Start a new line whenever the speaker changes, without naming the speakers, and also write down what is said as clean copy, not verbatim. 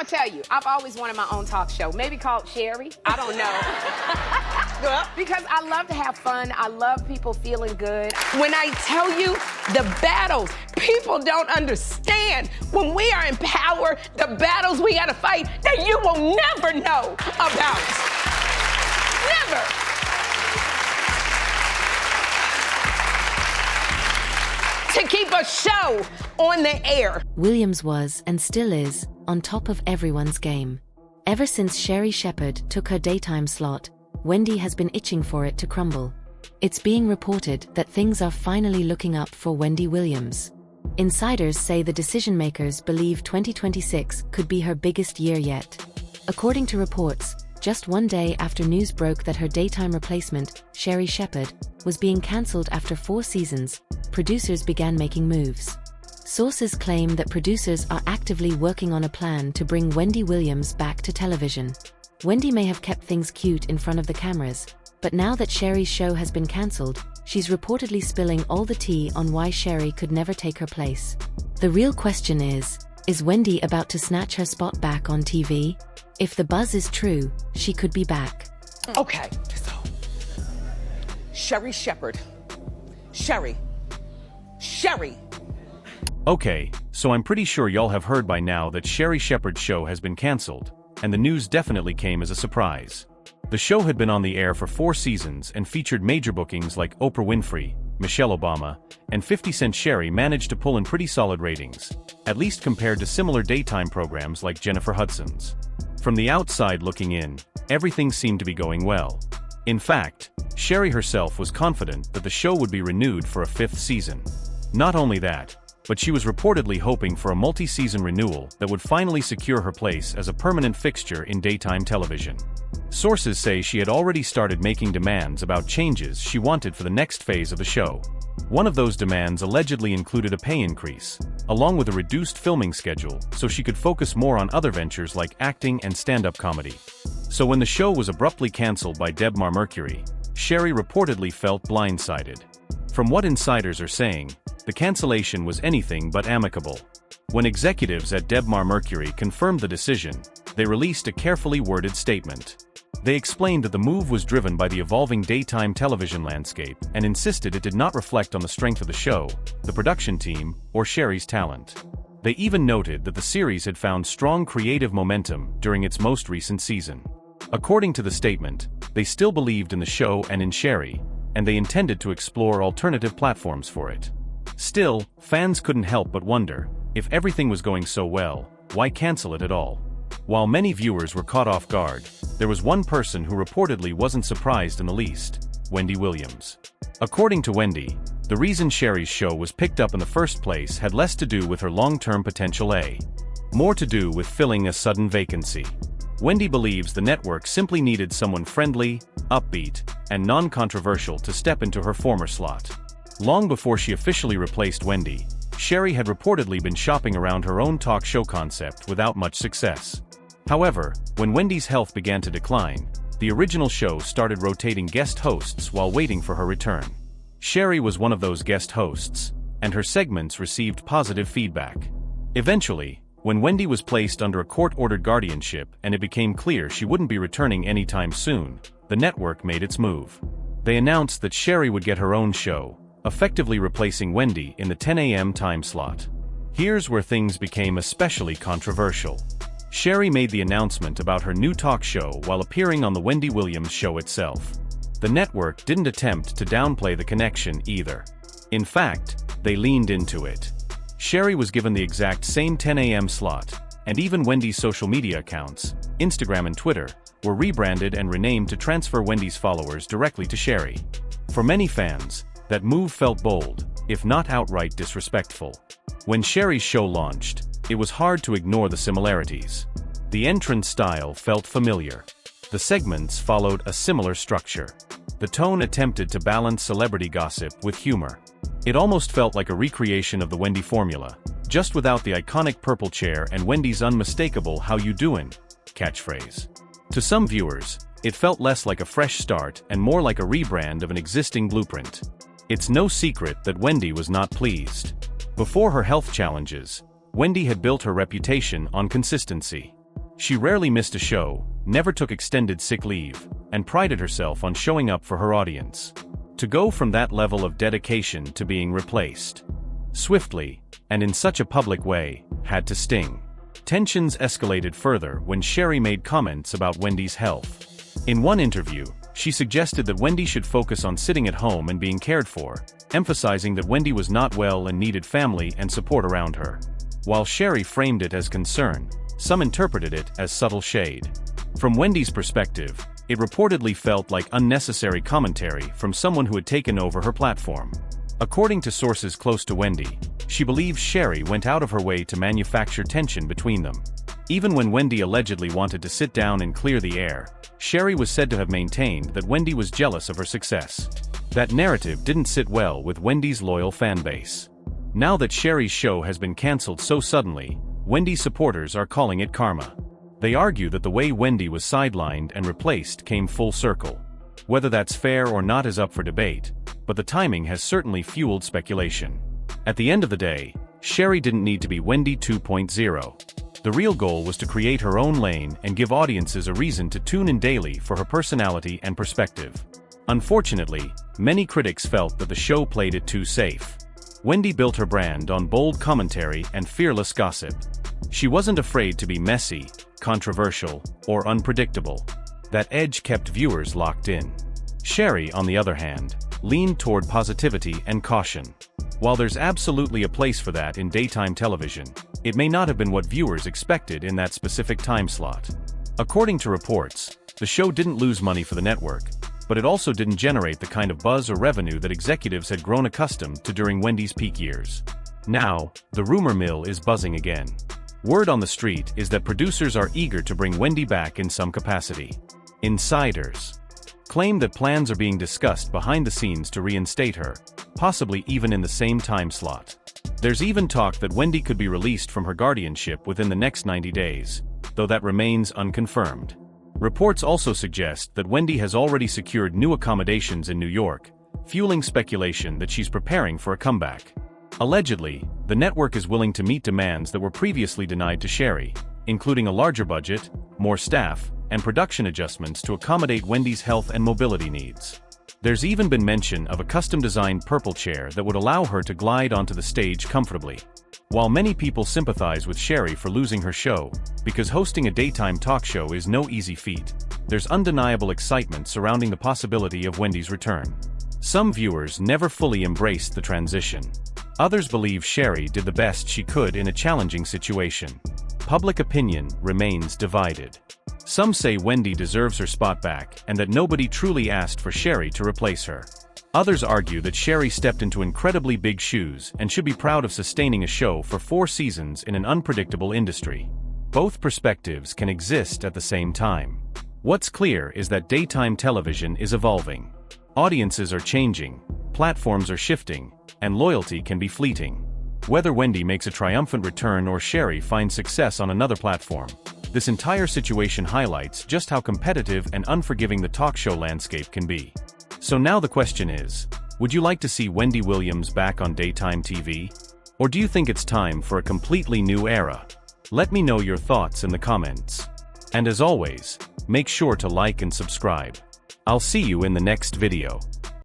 gonna tell you, I've always wanted my own talk show, maybe called Sherri. I don't know. Because I love to have fun. I love people feeling good. When I tell you the battles, people don't understand. When we are in power, the battles we gotta fight that you will never know about. Never. To keep a show on the air.
Williams was, and still is, on top of everyone's game. Ever since Sherri Shepherd took her daytime slot, Wendy has been itching for it to crumble. It's being reported that things are finally looking up for Wendy Williams. Insiders say the decision-makers believe 2026 could be her biggest year yet. According to reports, just one day after news broke that her daytime replacement, Sherri Shepherd, was being cancelled after 4 seasons, producers began making moves. Sources claim that producers are actively working on a plan to bring Wendy Williams back to television. Wendy may have kept things cute in front of the cameras, but now that Sherri's show has been cancelled, she's reportedly spilling all the tea on why Sherri could never take her place. The real question is Wendy about to snatch her spot back on TV? If the buzz is true, she could be back.
Okay, so Sherri Shepherd. Sherri.
Okay, so I'm pretty sure y'all have heard by now that Sherri Shepherd's show has been cancelled, and the news definitely came as a surprise. The show had been on the air for 4 seasons and featured major bookings like Oprah Winfrey, Michelle Obama, and 50 Cent. Sherri managed to pull in pretty solid ratings, at least compared to similar daytime programs like Jennifer Hudson's. From the outside looking in, everything seemed to be going well. In fact, Sherri herself was confident that the show would be renewed for a 5th season. Not only that, but she was reportedly hoping for a multi-season renewal that would finally secure her place as a permanent fixture in daytime television. Sources say she had already started making demands about changes she wanted for the next phase of the show. One of those demands allegedly included a pay increase, along with a reduced filming schedule so she could focus more on other ventures like acting and stand-up comedy. So when the show was abruptly cancelled by Debmar Mercury, Sherri reportedly felt blindsided. From what insiders are saying, the cancellation was anything but amicable. When executives at Debmar Mercury confirmed the decision, they released a carefully worded statement. They explained that the move was driven by the evolving daytime television landscape and insisted it did not reflect on the strength of the show, the production team, or Sherri's talent. They even noted that the series had found strong creative momentum during its most recent season. According to the statement, they still believed in the show and in Sherri, and they intended to explore alternative platforms for it. Still, fans couldn't help but wonder, if everything was going so well, why cancel it at all? While many viewers were caught off guard, there was one person who reportedly wasn't surprised in the least: Wendy Williams. According to Wendy, the reason Sherri's show was picked up in the first place had less to do with her long-term potential, more to do with filling a sudden vacancy. Wendy believes the network simply needed someone friendly, upbeat, and non-controversial to step into her former slot. Long before she officially replaced Wendy, Sherri had reportedly been shopping around her own talk show concept without much success. However, when Wendy's health began to decline, the original show started rotating guest hosts while waiting for her return. Sherri was one of those guest hosts, and her segments received positive feedback. Eventually, when Wendy was placed under a court-ordered guardianship and it became clear she wouldn't be returning anytime soon, the network made its move. They announced that Sherri would get her own show, effectively replacing Wendy in the 10 a.m. time slot. Here's where things became especially controversial. Sherri made the announcement about her new talk show while appearing on the Wendy Williams show itself. The network didn't attempt to downplay the connection either. In fact, they leaned into it. Sherri was given the exact same 10 a.m. slot, and even Wendy's social media accounts, Instagram and Twitter, were rebranded and renamed to transfer Wendy's followers directly to Sherri. For many fans, that move felt bold, if not outright disrespectful. When Sherri's show launched, it was hard to ignore the similarities. The entrance style felt familiar. The segments followed a similar structure. The tone attempted to balance celebrity gossip with humor. It almost felt like a recreation of the Wendy formula, just without the iconic purple chair and Wendy's unmistakable "how you doin'" catchphrase. To some viewers, it felt less like a fresh start and more like a rebrand of an existing blueprint. It's no secret that Wendy was not pleased. Before her health challenges, Wendy had built her reputation on consistency. She rarely missed a show, never took extended sick leave, and prided herself on showing up for her audience. To go from that level of dedication to being replaced swiftly, and in such a public way, had to sting. Tensions escalated further when Sherri made comments about Wendy's health. In one interview, she suggested that Wendy should focus on sitting at home and being cared for, emphasizing that Wendy was not well and needed family and support around her. While Sherri framed it as concern, some interpreted it as subtle shade. From Wendy's perspective, it reportedly felt like unnecessary commentary from someone who had taken over her platform. According to sources close to Wendy, she believes Sherri went out of her way to manufacture tension between them. Even when Wendy allegedly wanted to sit down and clear the air, Sherri was said to have maintained that Wendy was jealous of her success. That narrative didn't sit well with Wendy's loyal fan base. Now that Sherri's show has been cancelled so suddenly, Wendy's supporters are calling it karma. They argue that the way Wendy was sidelined and replaced came full circle. Whether that's fair or not is up for debate, but the timing has certainly fueled speculation. At the end of the day, Sherri didn't need to be Wendy 2.0. The real goal was to create her own lane and give audiences a reason to tune in daily for her personality and perspective. Unfortunately, many critics felt that the show played it too safe. Wendy built her brand on bold commentary and fearless gossip. She wasn't afraid to be messy, controversial, or unpredictable. That edge kept viewers locked in. Sherri, on the other hand, leaned toward positivity and caution. While there's absolutely a place for that in daytime television, it may not have been what viewers expected in that specific time slot. According to reports, the show didn't lose money for the network, but it also didn't generate the kind of buzz or revenue that executives had grown accustomed to during Wendy's peak years. Now, the rumor mill is buzzing again. Word on the street is that producers are eager to bring Wendy back in some capacity. Insiders claim that plans are being discussed behind the scenes to reinstate her, possibly even in the same time slot. There's even talk that Wendy could be released from her guardianship within the next 90 days, though that remains unconfirmed. Reports also suggest that Wendy has already secured new accommodations in New York, fueling speculation that she's preparing for a comeback. Allegedly, the network is willing to meet demands that were previously denied to Sherri, including a larger budget, more staff, and production adjustments to accommodate Wendy's health and mobility needs. There's even been mention of a custom-designed purple chair that would allow her to glide onto the stage comfortably. While many people sympathize with Sherri for losing her show, because hosting a daytime talk show is no easy feat, there's undeniable excitement surrounding the possibility of Wendy's return. Some viewers never fully embraced the transition. Others believe Sherri did the best she could in a challenging situation. Public opinion remains divided. Some say Wendy deserves her spot back and that nobody truly asked for Sherri to replace her. Others argue that Sherri stepped into incredibly big shoes and should be proud of sustaining a show for 4 seasons in an unpredictable industry. Both perspectives can exist at the same time. What's clear is that daytime television is evolving. Audiences are changing, platforms are shifting, and loyalty can be fleeting. Whether Wendy makes a triumphant return or Sherri finds success on another platform, this entire situation highlights just how competitive and unforgiving the talk show landscape can be. So now the question is, would you like to see Wendy Williams back on daytime TV? Or do you think it's time for a completely new era? Let me know your thoughts in the comments. And as always, make sure to like and subscribe. I'll see you in the next video.